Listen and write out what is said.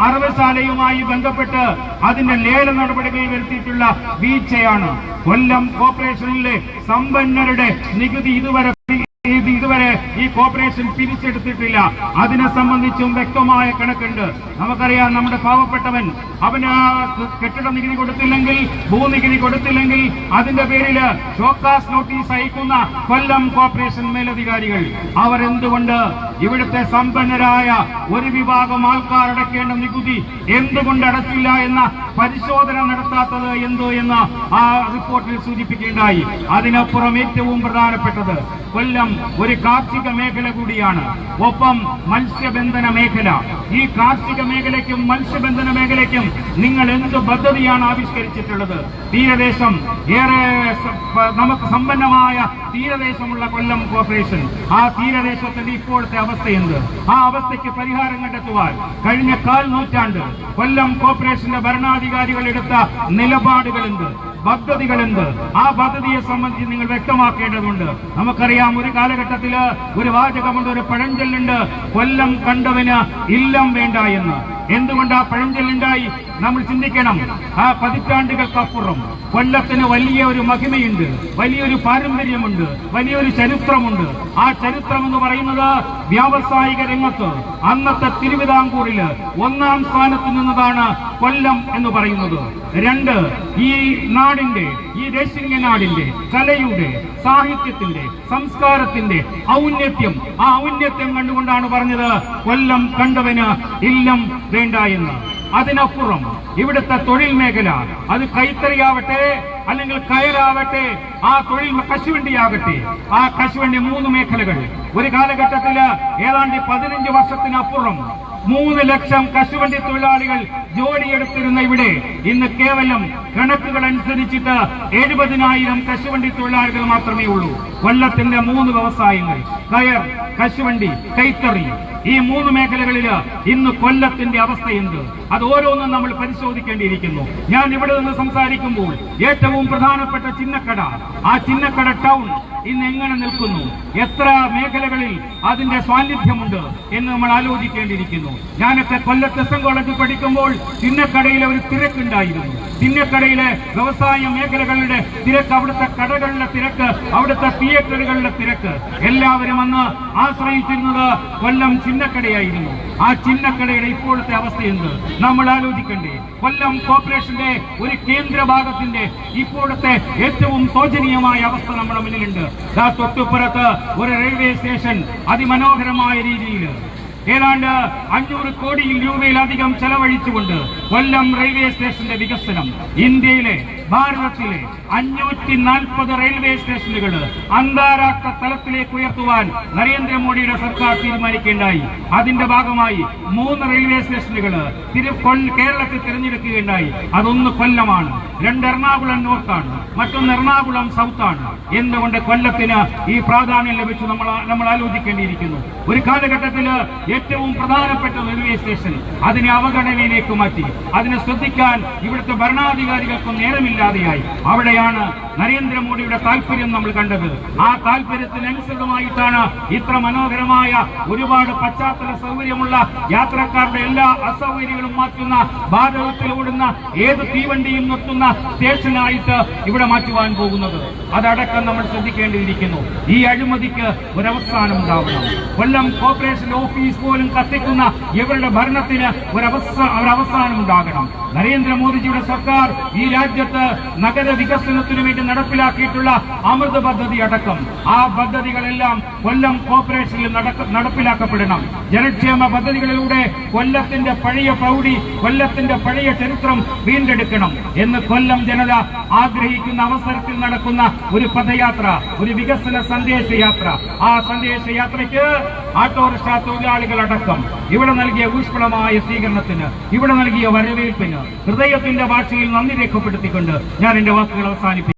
അറവശാലയുമായി ബന്ധപ്പെട്ട് അതിന്റെ ലേല നടപടികൾ വരുത്തിയിട്ടുള്ള വീഴ്ചയാണ്. കൊല്ലം കോർപ്പറേഷനിലെ സമ്പന്നരുടെ നികുതി ഇതുവരെ ഈ കോർപ്പറേഷൻ പിരിച്ചെടുത്തിട്ടില്ല. അതിനെ സംബന്ധിച്ചും വ്യക്തമായ കണക്കുണ്ട്. നമുക്കറിയാം, നമ്മുടെ പാവപ്പെട്ടവൻ അവന് കെട്ടിട നികുതി കൊടുത്തില്ലെങ്കിൽ, ഭൂനികുതി കൊടുത്തില്ലെങ്കിൽ അതിന്റെ പേരിൽ ഷോക്കാസ് നോട്ടീസ് അയക്കുന്ന കൊല്ലം കോർപ്പറേഷൻ മേലധികാരികൾ അവരെന്തുകൊണ്ട് ഇവിടുത്തെ സമ്പന്നരായ ഒരു വിഭാഗം ആൾക്കാർ അടയ്ക്കേണ്ട നികുതി എന്തുകൊണ്ട് അടച്ചില്ല എന്ന പരിശോധന നടത്താത്തത് എന്ത് എന്ന് ആ റിപ്പോർട്ടിൽ സൂചിപ്പിക്കുകയുണ്ടായി. അതിനപ്പുറം ഏറ്റവും പ്രധാനപ്പെട്ടത് കൊല്ലം ഒരു കാർഷിക മേഖല കൂടിയാണ്, ഒപ്പം മത്സ്യബന്ധന മേഖല. ഈ കാർഷിക മേഖലയ്ക്കും മത്സ്യബന്ധന മേഖലയ്ക്കും നിങ്ങൾ എന്ത് പദ്ധതിയാണ് ആവിഷ്കരിച്ചിട്ടുള്ളത്? തീരദേശം ഏറെ നമുക്ക് സമ്പന്നമായ തീരദേശമുള്ള കൊല്ലം കോർപ്പറേഷൻ, ആ തീരദേശത്തിന്റെ ഇപ്പോഴത്തെ അവസ്ഥയെന്ത്? ആ അവസ്ഥയ്ക്ക് പരിഹാരം കണ്ടെത്തുവാൻ കഴിഞ്ഞ 1/4 നൂറ്റാണ്ട് കൊല്ലം കോർപ്പറേഷന്റെ ഭരണാധികാരികൾ എടുത്ത നിലപാടുകളെന്ത്, പദ്ധതികളുണ്ട്? ആ പദ്ധതിയെ സംബന്ധിച്ച് നിങ്ങൾ വ്യക്തമാക്കേണ്ടതുണ്ട്. നമുക്കറിയാം, ഒരു കാലഘട്ടത്തില് ഒരു വാചകമുണ്ട്, ഒരു പഴഞ്ചൊല്ലുണ്ട്, കൊല്ലം കണ്ടവന് ഇല്ലം വേണ്ട എന്ന്. എന്തുകൊണ്ട് ആ പഴഞ്ചൊല്ലുണ്ടായി? നമ്മൾ ചിന്തിക്കണം. ആ പതിറ്റാണ്ടുകൾക്കപ്പുറം കൊല്ലത്തിന് വലിയ ഒരു മഹിമയുണ്ട്, വലിയൊരു പാരമ്പര്യമുണ്ട്, വലിയൊരു ചരിത്രമുണ്ട്. ആ ചരിത്രം എന്ന് പറയുന്നത് വ്യാവസായിക രംഗത്ത് അന്നത്തെ തിരുവിതാംകൂറില് 1ാം സ്ഥാനത്ത് നിന്നതാണ് കൊല്ലം എന്ന് പറയുന്നത്. 2, ഈ നാടിന്റെ, ഈ ദേശീയ നാടിന്റെ കലയുടെ, സാഹിത്യത്തിന്റെ, സംസ്കാരത്തിന്റെ ഔന്നത്യം, ആ ഔന്നത്യം കണ്ടുകൊണ്ടാണ് പറഞ്ഞത് കൊല്ലം കണ്ടവന് ഇല്ലം വേണ്ട എന്ന്. അതിനപ്പുറം ഇവിടുത്തെ തൊഴിൽ മേഖല, അത് കൈത്തറിയാവട്ടെ അല്ലെങ്കിൽ കയറാവട്ടെ, ആ തൊഴിൽ കശുവണ്ടിയാകട്ടെ, ആ കശുവണ്ടി 3 മേഖലകൾ. ഒരു കാലഘട്ടത്തില് ഏതാണ്ട് 15 വർഷത്തിനപ്പുറം 3 ലക്ഷം കശുവണ്ടി തൊഴിലാളികൾ ജോലിയെടുത്തിരുന്ന ഇവിടെ ഇന്ന് കേവലം കണക്കുകൾ അനുസരിച്ചിട്ട് 70,000 കശുവണ്ടി തൊഴിലാളികൾ മാത്രമേ ഉള്ളൂ. കൊല്ലത്തിന്റെ 3 വ്യവസായങ്ങൾ, കയർ, കശുവണ്ടി, കൈത്തറി, ഈ 3 മേഖലകളിൽ ഇന്ന് കൊല്ലത്തിന്റെ അവസ്ഥയുണ്ട്. അത് ഓരോന്നും നമ്മൾ പരിശോധിക്കേണ്ടിയിരിക്കുന്നു. ഞാൻ ഇവിടെ നിന്ന് സംസാരിക്കുമ്പോൾ ഏറ്റവും പ്രധാനപ്പെട്ട ചിന്നക്കട, ആ ചിന്നക്കട ടൗൺ ഇന്ന് എങ്ങനെ നിൽക്കുന്നു, എത്ര മേഖലകളിൽ അതിന്റെ സാന്നിധ്യമുണ്ട് എന്ന് നമ്മൾ ആലോചിക്കേണ്ടിയിരിക്കുന്നു. ഞാനൊക്കെ കൊല്ലത്ത് എസ് എൻ കോളേജിൽ പഠിക്കുമ്പോൾ ചിന്നക്കടയിലെ ഒരു തിരക്കുണ്ടായിരുന്നു. ചിന്നക്കടയിലെ വ്യവസായ മേഖലകളുടെ തിരക്ക്, അവിടുത്തെ കടകളുടെ തിരക്ക്, അവിടുത്തെ തിയേറ്ററുകളുടെ തിരക്ക്, എല്ലാവരും അന്ന് ആശ്രയിച്ചിരുന്നത് കൊല്ലം ചിന്നക്കടയായിരുന്നു. ആ ചിന്നക്കടയുടെ ഇപ്പോഴത്തെ അവസ്ഥയെന്ത് നമ്മൾ ആലോചിക്കണ്ടേ? കൊല്ലം കോർപ്പറേഷന്റെ ഒരു കേന്ദ്ര ഭാഗത്തിന്റെ ഇപ്പോഴത്തെ ഏറ്റവും ശോചനീയമായ അവസ്ഥ നമ്മുടെ മുന്നിലുണ്ട്. തൊട്ടുപുറത്ത് ഒരു റെയിൽവേ സ്റ്റേഷൻ അതിമനോഹരമായ രീതിയിൽ ഏതാണ്ട് 500 കോടി രൂപയിലധികം ചെലവഴിച്ചുകൊണ്ട് കൊല്ലം റെയിൽവേ സ്റ്റേഷന്റെ വികസനം, ഇന്ത്യയിലെ, ഭാരതത്തിലെ 540 റെയിൽവേ സ്റ്റേഷനുകൾ അന്താരാഷ്ട്ര തലത്തിലേക്ക് ഉയർത്തുവാൻ നരേന്ദ്രമോദിയുടെ സർക്കാർ തീരുമാനിക്കുകയുണ്ടായി. അതിന്റെ ഭാഗമായി 3 റെയിൽവേ സ്റ്റേഷനുകൾ കേരളത്തിൽ തിരഞ്ഞെടുക്കുകയുണ്ടായി. അതൊന്ന് കൊല്ലമാണ്, 2 എറണാകുളം നോർത്താണ്, മറ്റൊന്ന് എറണാകുളം സൗത്താണ്. എന്തുകൊണ്ട് കൊല്ലത്തിന് ഈ പ്രാധാന്യം ലഭിച്ചു നമ്മൾ ആലോചിക്കേണ്ടിയിരിക്കുന്നു. ഒരു കാലഘട്ടത്തിൽ ഏറ്റവും പ്രധാനപ്പെട്ട റെയിൽവേ സ്റ്റേഷൻ അതിനെ അവഗണനയിലേക്ക് മാറ്റി. അതിനെ ശ്രദ്ധിക്കാൻ ഇവിടുത്തെ ഭരണാധികാരികൾക്കും നേരമില്ലാതെയായി. അവിടെയാണ് നരേന്ദ്രമോദിയുടെ താല്പര്യം നമ്മൾ കണ്ടത്. ആ താല്പര്യത്തിനനുസൃതമായിട്ടാണ് ഇത്ര മനോഹരമായ ഒരുപാട് പശ്ചാത്തല സൗകര്യമുള്ള യാത്രക്കാരുടെ എല്ലാ അസൗകര്യങ്ങളും മാറ്റുന്ന, ഭാരതത്തിൽ ഓടുന്ന ഏത് തീവണ്ടിയും നിർത്തുന്ന സ്റ്റേഷനായിട്ട് ഇവിടെ മാറ്റുവാൻ പോകുന്നത്. അതടക്കം നമ്മൾ ശ്രദ്ധിക്കേണ്ടിയിരിക്കുന്നു. ഈ അഴിമതിക്ക് ഒരവസാനം ഉണ്ടാവണം. കൊല്ലം കോർപ്പറേഷൻ ഓഫീസ് പോലും കത്തിക്കുന്ന ഇവരുടെ ഭരണത്തിന് ഒരവസാനം ഉണ്ടാകണം. നരേന്ദ്രമോദിജിയുടെ സർക്കാർ ഈ രാജ്യത്ത് നഗര വികസനത്തിനു വേണ്ടി നടപ്പിലാക്കിയിട്ടുള്ള അമൃത് പദ്ധതി അടക്കം ആ പദ്ധതികളെല്ലാം കൊല്ലം കോർപ്പറേഷനിൽ നടപ്പിലാക്കപ്പെടണം. ജനക്ഷേമ പദ്ധതികളിലൂടെ കൊല്ലത്തിന്റെ പഴയ പ്രൗഢി, കൊല്ലത്തിന്റെ പഴയ ചരിത്രം വീണ്ടെടുക്കണം എന്ന് കൊല്ലം ജനത ആഗ്രഹിക്കുന്ന അവസരത്തിൽ നടക്കുന്ന ഒരു പദയാത്ര, ഒരു വികസന സന്ദേശയാത്ര. ആ സന്ദേശയാത്രയ്ക്ക് ഓട്ടോറിക്ഷ തൊഴിലാളികളടക്കം ഇവിടെ നൽകിയ ഊഷ്മളമായ സ്വീകരണത്തിന്, ഇവിടെ നൽകിയ വരവേൽപ്പിന് ഹൃദയത്തിന്റെ ഭാഷയിൽ നന്ദി രേഖപ്പെടുത്തിക്കൊണ്ട് ഞാൻ എന്റെ വാക്കുകൾ അവസാനിപ്പിക്കും.